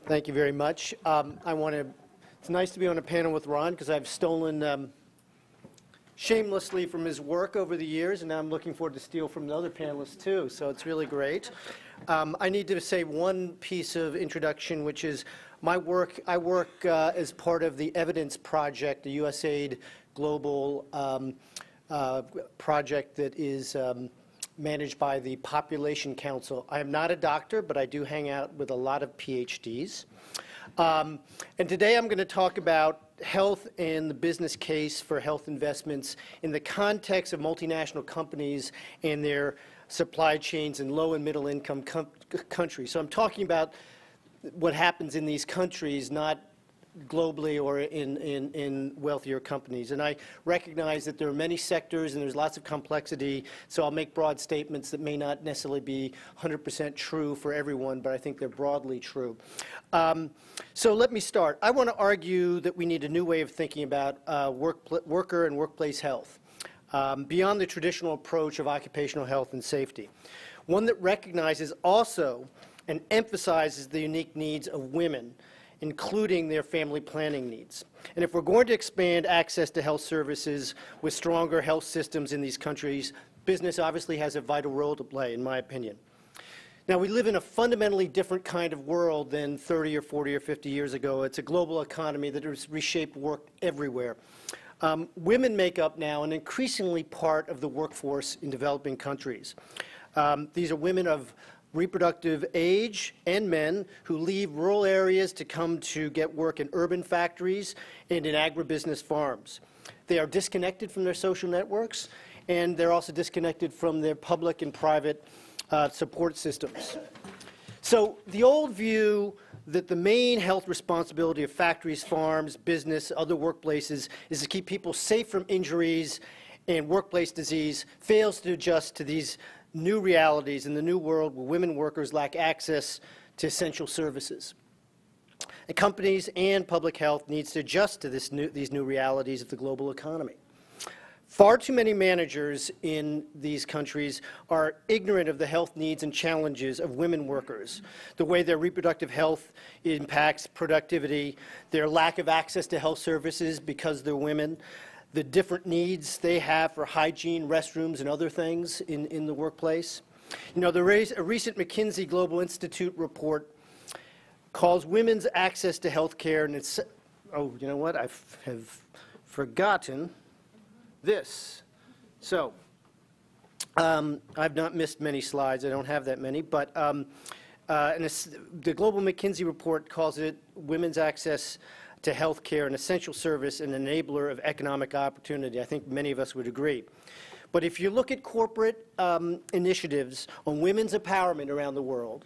Thank you very much. It's nice to be on a panel with Ron because I've stolen shamelessly from his work over the years, and now I'm looking forward to steal from the other panelists too, so it's really great. I need to say one piece of introduction, which is my work. I work as part of the Evidence Project, the USAID global project that is managed by the Population Council. I am not a doctor, but I do hang out with a lot of PhDs. And today I'm going to talk about health and the business case for health investments in the context of multinational companies and their supply chains in low and middle income countries. So I'm talking about what happens in these countries, not globally or in wealthier companies. And I recognize that there are many sectors and there's lots of complexity, so I'll make broad statements that may not necessarily be 100% true for everyone, but I think they're broadly true. So let me start. I want to argue that we need a new way of thinking about worker and workplace health, beyond the traditional approach of occupational health and safety. One that recognizes also and emphasizes the unique needs of women, including their family planning needs. And if we're going to expand access to health services with stronger health systems in these countries, business obviously has a vital role to play, in my opinion. Now, we live in a fundamentally different kind of world than 30 or 40 or 50 years ago. It's a global economy that has reshaped work everywhere. Women make up now an increasingly part of the workforce in developing countries. These are women of reproductive age and men who leave rural areas to come to get work in urban factories and in agribusiness farms. They are disconnected from their social networks, and they're also disconnected from their public and private support systems. So the old view that the main health responsibility of factories, farms, business, other workplaces is to keep people safe from injuries and workplace disease fails to adjust to these new realities in the new world where women workers lack access to essential services. And companies and public health needs to adjust to these new realities of the global economy. Far too many managers in these countries are ignorant of the health needs and challenges of women workers, the way their reproductive health impacts productivity, their lack of access to health services because they're women, the different needs they have for hygiene, restrooms, and other things in the workplace. You know, a recent McKinsey Global Institute report calls women's access to health care, and it's, oh, you know what, I have forgotten this. So, I've not missed many slides, I don't have that many, but the Global McKinsey report calls it women's access to health care, an essential service and enabler of economic opportunity. I think many of us would agree. But if you look at corporate initiatives on women's empowerment around the world,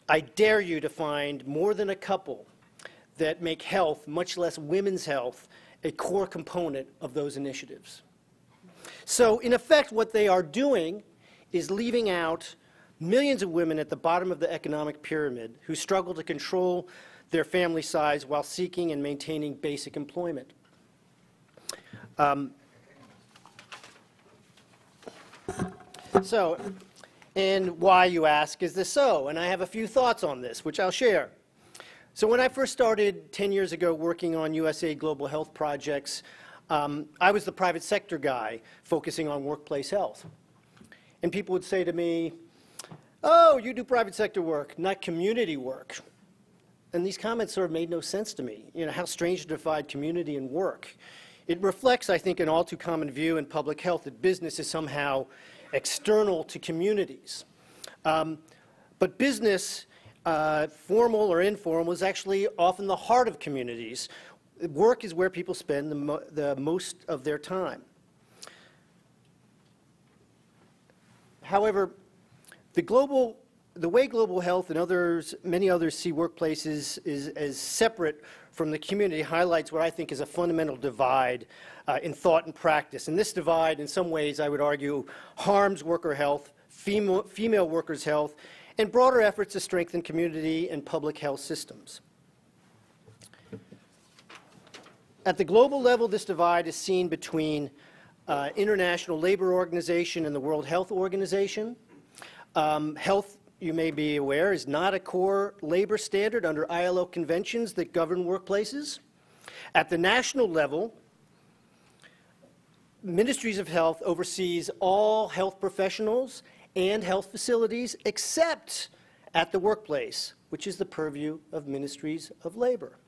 I dare you to find more than a couple that make health, much less women's health, a core component of those initiatives. So in effect, what they are doing is leaving out millions of women at the bottom of the economic pyramid who struggle to control their family size while seeking and maintaining basic employment. And why, you ask, is this so? And I have a few thoughts on this, which I'll share. So when I first started 10 years ago working on USAID global health projects, I was the private sector guy focusing on workplace health. And people would say to me, oh, you do private sector work, not community work. And these comments sort of made no sense to me. You know, how strange to divide community and work. It reflects, I think, an all too common view in public health that business is somehow external to communities. But business, formal or informal, is actually often the heart of communities. Work is where people spend the most of their time. However, the way global health and many others see workplaces as separate from the community highlights what I think is a fundamental divide in thought and practice. And this divide, in some ways, I would argue, harms worker health, female workers' health, and broader efforts to strengthen community and public health systems. At the global level, this divide is seen between International Labor Organization and the World Health Organization. Health you may be aware, is not a core labor standard under ILO conventions that govern workplaces. At the national level, Ministries of Health oversees all health professionals and health facilities except at the workplace, which is the purview of Ministries of Labor.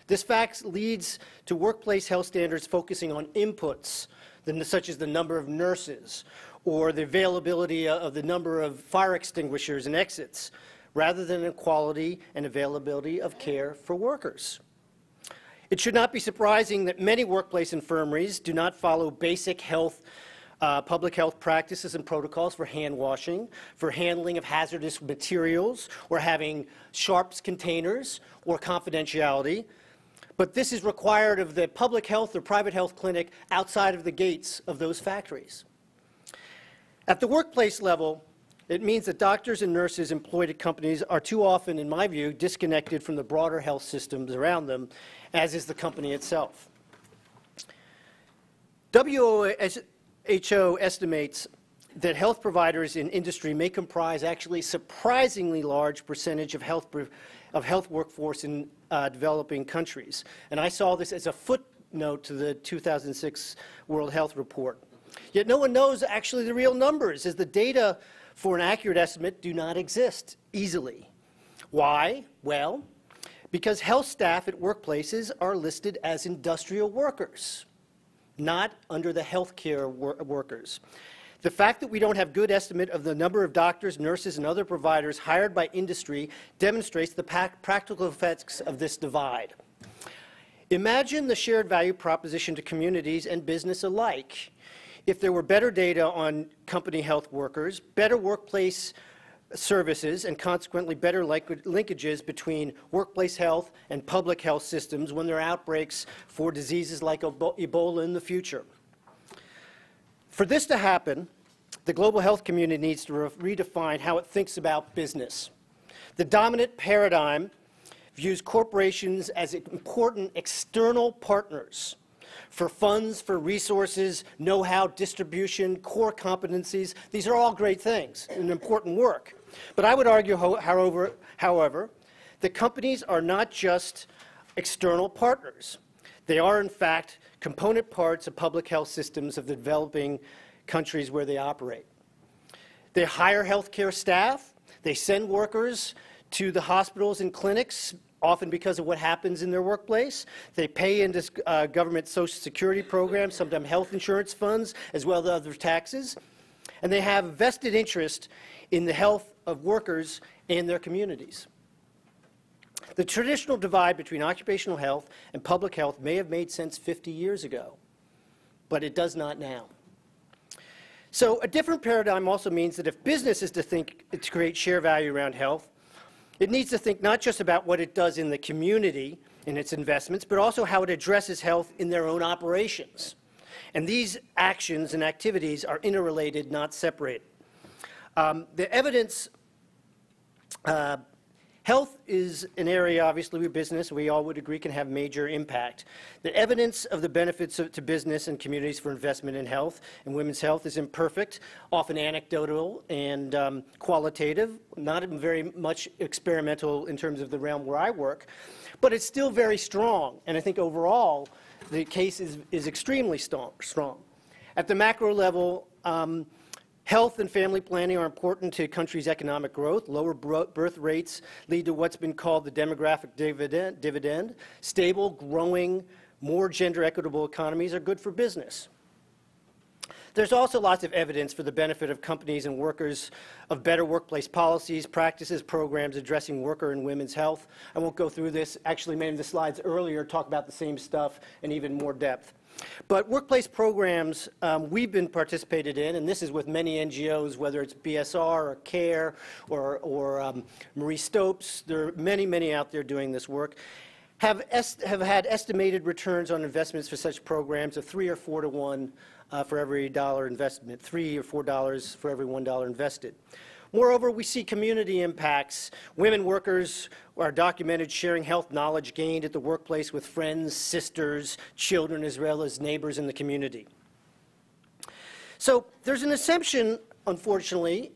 This fact leads to workplace health standards focusing on inputs, such as the number of nurses or the availability of the number of fire extinguishers and exits, rather than the quality and availability of care for workers. It should not be surprising that many workplace infirmaries do not follow basic health, public health practices and protocols for hand washing, for handling of hazardous materials, or having sharps containers, or confidentiality. But this is required of the public health or private health clinic outside of the gates of those factories. At the workplace level, it means that doctors and nurses employed at companies are too often, in my view, disconnected from the broader health systems around them, as is the company itself. WHO estimates that health providers in industry may comprise actually a surprisingly large percentage of health workforce in developing countries. And I saw this as a footnote to the 2006 World Health Report. Yet no one knows actually the real numbers, as the data for an accurate estimate do not exist easily. Why? Well, because health staff at workplaces are listed as industrial workers, not under the healthcare workers. The fact that we don't have good estimate of the number of doctors, nurses, and other providers hired by industry demonstrates the practical effects of this divide. Imagine the shared value proposition to communities and business alike. If there were better data on company health workers, better workplace services, and consequently better linkages between workplace health and public health systems when there are outbreaks for diseases like Ebola in the future. For this to happen, the global health community needs to redefine how it thinks about business. The dominant paradigm views corporations as important external partners for funds, for resources, know-how, distribution, core competencies. These are all great things and important work. But I would argue, however, that companies are not just external partners. They are, in fact, component parts of public health systems of the developing countries where they operate. They hire healthcare staff. They send workers to the hospitals and clinics, often because of what happens in their workplace. They pay into government social security programs, sometimes health insurance funds, as well as other taxes. And they have vested interest in the health of workers and their communities. The traditional divide between occupational health and public health may have made sense 50 years ago, but it does not now. So a different paradigm also means that if business is to create share value around health, it needs to think not just about what it does in the community in its investments, but also how it addresses health in their own operations. And these actions and activities are interrelated, not separated. The evidence, health is an area, obviously, where business, we all would agree, can have major impact. The evidence of the benefits to business and communities for investment in health and women's health is imperfect, often anecdotal and qualitative, not very much experimental in terms of the realm where I work, but it's still very strong. And I think overall, the case is extremely strong. At the macro level, health and family planning are important to a country's economic growth. Lower birth rates lead to what's been called the demographic dividend. Stable, growing, more gender equitable economies are good for business. There's also lots of evidence for the benefit of companies and workers of better workplace policies, practices, programs addressing worker and women's health. I won't go through this. Actually, many of the slides earlier talk about the same stuff in even more depth. But workplace programs we've been participated in, and this is with many NGOs, whether it's BSR or CARE or Marie Stopes, there are many, many out there doing this work, have had estimated returns on investments for such programs of 3 or 4 to 1 for every dollar investment, $3 or $4 for every $1 invested. Moreover, we see community impacts. Women workers are documented sharing health knowledge gained at the workplace with friends, sisters, children, as well as neighbors in the community. So there's an assumption, unfortunately,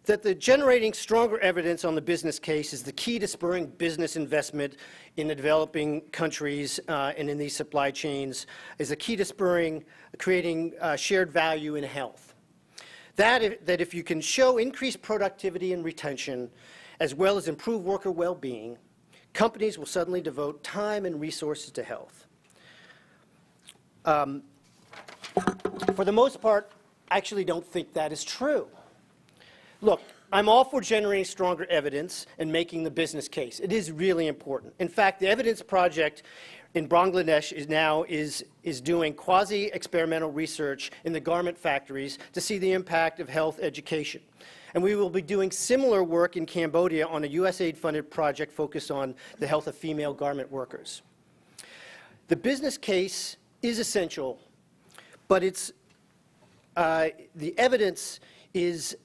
that the generating stronger evidence on the business case is the key to spurring business investment in the developing countries and in these supply chains, is the key to spurring, creating shared value in health. That if you can show increased productivity and retention, as well as improve worker well-being, companies will suddenly devote time and resources to health. For the most part, I actually don't think that is true. Look, I'm all for generating stronger evidence and making the business case. It is really important. In fact, the Evidence Project in Bangladesh is doing quasi-experimental research in the garment factories to see the impact of health education. And we will be doing similar work in Cambodia on a USAID-funded project focused on the health of female garment workers. The business case is essential, but the evidence is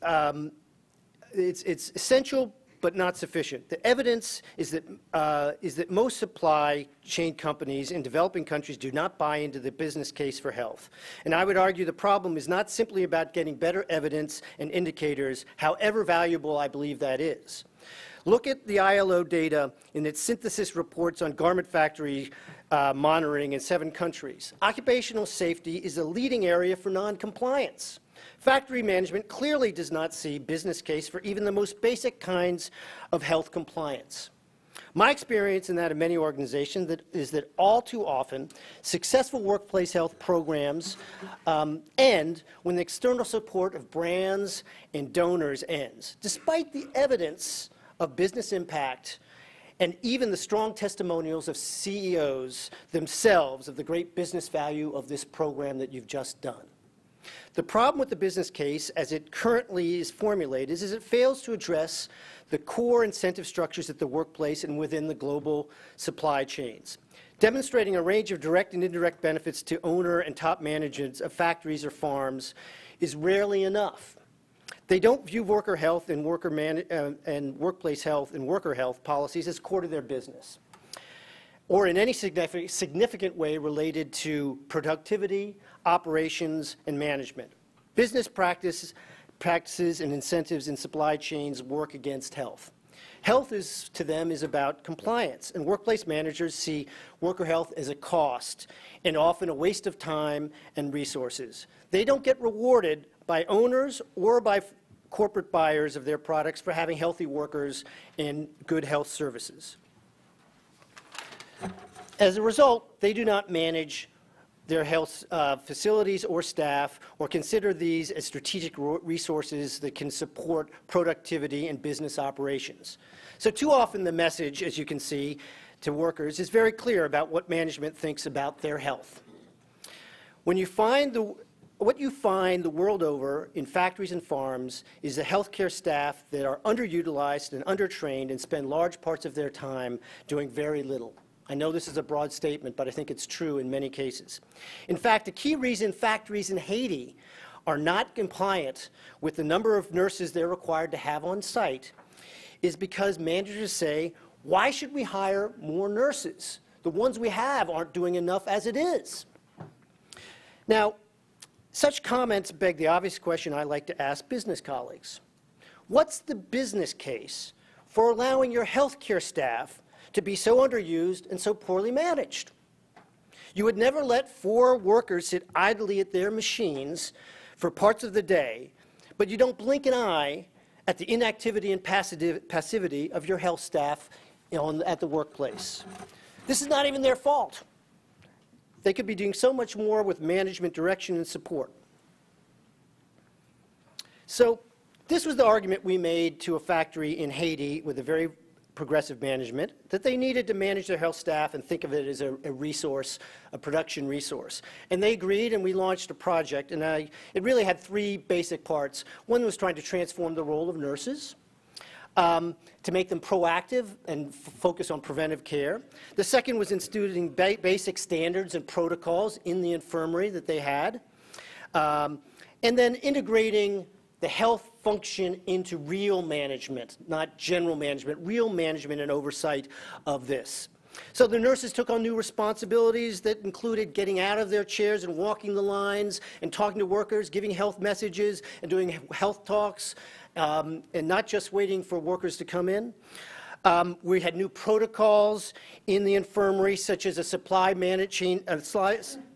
it's essential but not sufficient. The evidence is that most supply chain companies in developing countries do not buy into the business case for health. And I would argue the problem is not simply about getting better evidence and indicators, however valuable I believe that is. Look at the ILO data in its synthesis reports on garment factory monitoring in 7 countries. Occupational safety is a leading area for non-compliance. Factory management clearly does not see business case for even the most basic kinds of health compliance. My experience in that of many organizations is that all too often, successful workplace health programs end when the external support of brands and donors ends, despite the evidence of business impact and even the strong testimonials of CEOs themselves of the great business value of this program that you've just done. The problem with the business case, as it currently is formulated, is it fails to address the core incentive structures at the workplace and within the global supply chains. Demonstrating a range of direct and indirect benefits to owner and top managers of factories or farms is rarely enough. They don't view worker health and workplace health and worker health policies as core to their business, or in any significant way related to productivity, operations, and management. Business practices and incentives in supply chains work against health. Health to them is about compliance, and workplace managers see worker health as a cost and often a waste of time and resources. They don't get rewarded by owners or by corporate buyers of their products for having healthy workers and good health services. As a result, they do not manage their health facilities or staff or consider these as strategic resources that can support productivity and business operations. So too often the message, as you can see, to workers is very clear about what management thinks about their health. What you find the world over in factories and farms is the healthcare staff that are underutilized and undertrained and spend large parts of their time doing very little. I know this is a broad statement, but I think it's true in many cases. In fact, the key reason factories in Haiti are not compliant with the number of nurses they're required to have on site is because managers say, why should we hire more nurses? The ones we have aren't doing enough as it is. Now, such comments beg the obvious question I like to ask business colleagues. What's the business case for allowing your healthcare staff to be so underused and so poorly managed? You would never let 4 workers sit idly at their machines for parts of the day, but you don't blink an eye at the inactivity and passivity of your health staff at the workplace. This is not even their fault. They could be doing so much more with management direction and support. So this was the argument we made to a factory in Haiti with a very progressive management, that they needed to manage their health staff and think of it as a resource, a production resource. And they agreed, and we launched a project, and it really had 3 basic parts. One was trying to transform the role of nurses, to make them proactive and focus on preventive care. The second was instituting basic standards and protocols in the infirmary that they had, and then integrating the health function into real management, not general management, real management and oversight of this. So the nurses took on new responsibilities that included getting out of their chairs and walking the lines and talking to workers, giving health messages and doing health talks, and not just waiting for workers to come in. We had new protocols in the infirmary, such as a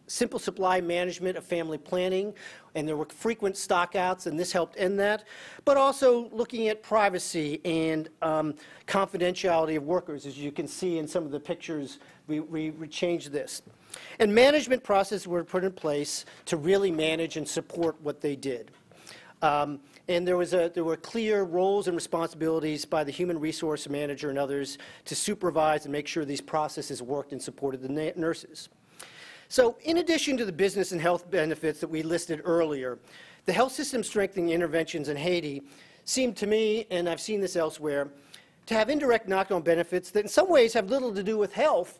simple supply management of family planning, and there were frequent stockouts, and this helped end that. But also looking at privacy and confidentiality of workers, as you can see in some of the pictures, we changed this. And management processes were put in place to really manage and support what they did. And there were clear roles and responsibilities by the human resource manager and others to supervise and make sure these processes worked and supported the nurses. So in addition to the business and health benefits that we listed earlier, the health system strengthening interventions in Haiti seemed to me, and I've seen this elsewhere, to have indirect knock-on benefits that in some ways have little to do with health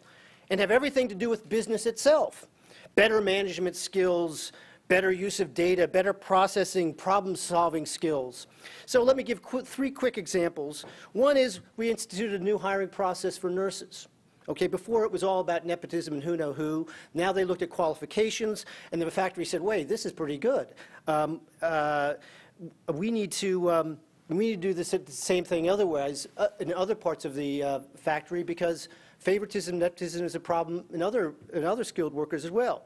and have everything to do with business itself. Better management skills, better use of data, better processing, problem-solving skills. So let me give three quick examples. One is we instituted a new hiring process for nurses. Okay, before it was all about nepotism and who know who. Now they looked at qualifications, and the factory said, wait, this is pretty good. We need to do this the same thing otherwise in other parts of the factory, because favoritism, nepotism is a problem in other skilled workers as well.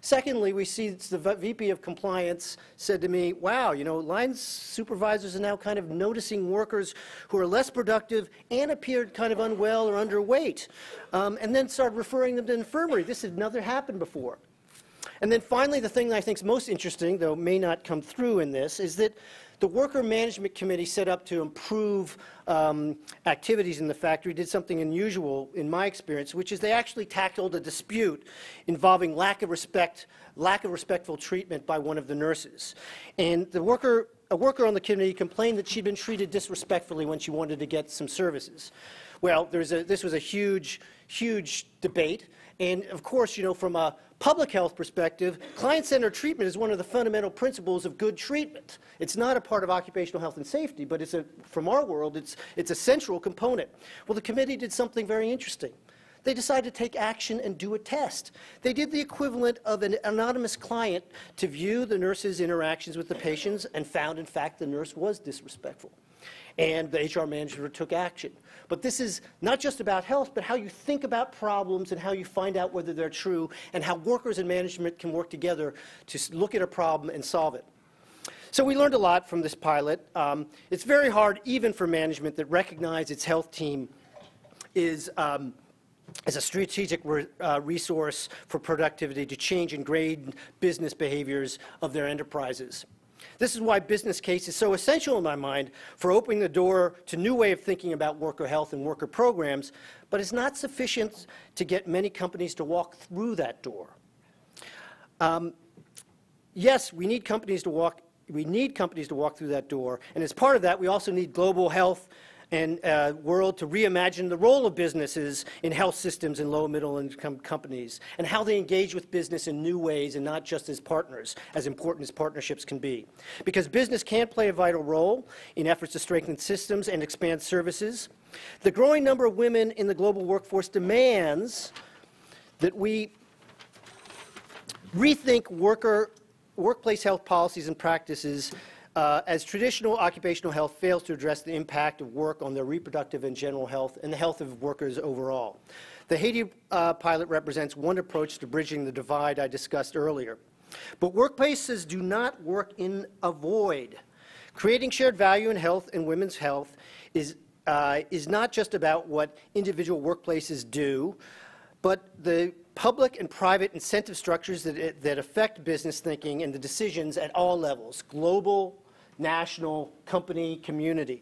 Secondly, we see the VP of Compliance said to me, wow, you know, line supervisors are now kind of noticing workers who are less productive and appeared kind of unwell or underweight, and then started referring them to infirmary. This had never happened before. And then finally, the thing that I think is most interesting, though may not come through in this, is that the Worker Management Committee set up to improve activities in the factory did something unusual in my experience, which is they actually tackled a dispute involving lack of respectful treatment by one of the nurses. And a worker on the committee complained that she'd been treated disrespectfully when she wanted to get some services. Well, this was a huge, huge debate. And of course, you know, from a public health perspective, client-centered treatment is one of the fundamental principles of good treatment. It's not a part of occupational health and safety, but from our world, it's a central component. Well, the committee did something very interesting. They decided to take action and do a test. They did the equivalent of an anonymous client to view the nurse's interactions with the patients and found, in fact, the nurse was disrespectful. And the HR manager took action. But this is not just about health, but how you think about problems and how you find out whether they're true, and how workers and management can work together to look at a problem and solve it. So we learned a lot from this pilot. It's very hard, even for management, that recognize its health team is as a strategic resource for productivity to change ingrained business behaviors of their enterprises. This is why business case is so essential in my mind for opening the door to new way of thinking about worker health and worker programs, but it's not sufficient to get many companies to walk through that door. Yes, we need companies to walk through that door, and as part of that, we also need global health and world to reimagine the role of businesses in health systems and low and middle income companies, and how they engage with business in new ways and not just as partners, as important as partnerships can be. Because business can play a vital role in efforts to strengthen systems and expand services. The growing number of women in the global workforce demands that we rethink workplace health policies and practices as traditional occupational health fails to address the impact of work on their reproductive and general health and the health of workers overall. The Haiti pilot represents one approach to bridging the divide I discussed earlier. But workplaces do not work in a void. Creating shared value in health and women's health is not just about what individual workplaces do, but the public and private incentive structures that affect business thinking and the decisions at all levels, global, national, company, community.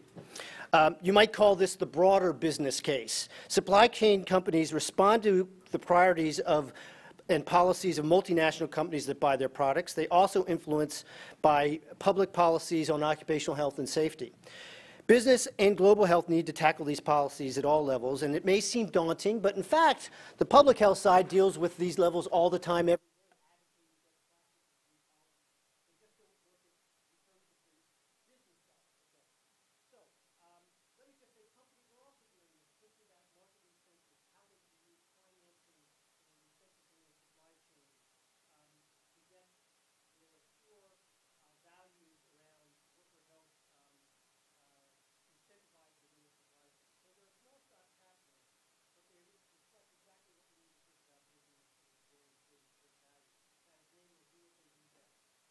You might call this the broader business case. Supply chain companies respond to the priorities and policies of multinational companies that buy their products. They also influence by public policies on occupational health and safety. Business and global health need to tackle these policies at all levels, and it may seem daunting, but in fact, the public health side deals with these levels all the time.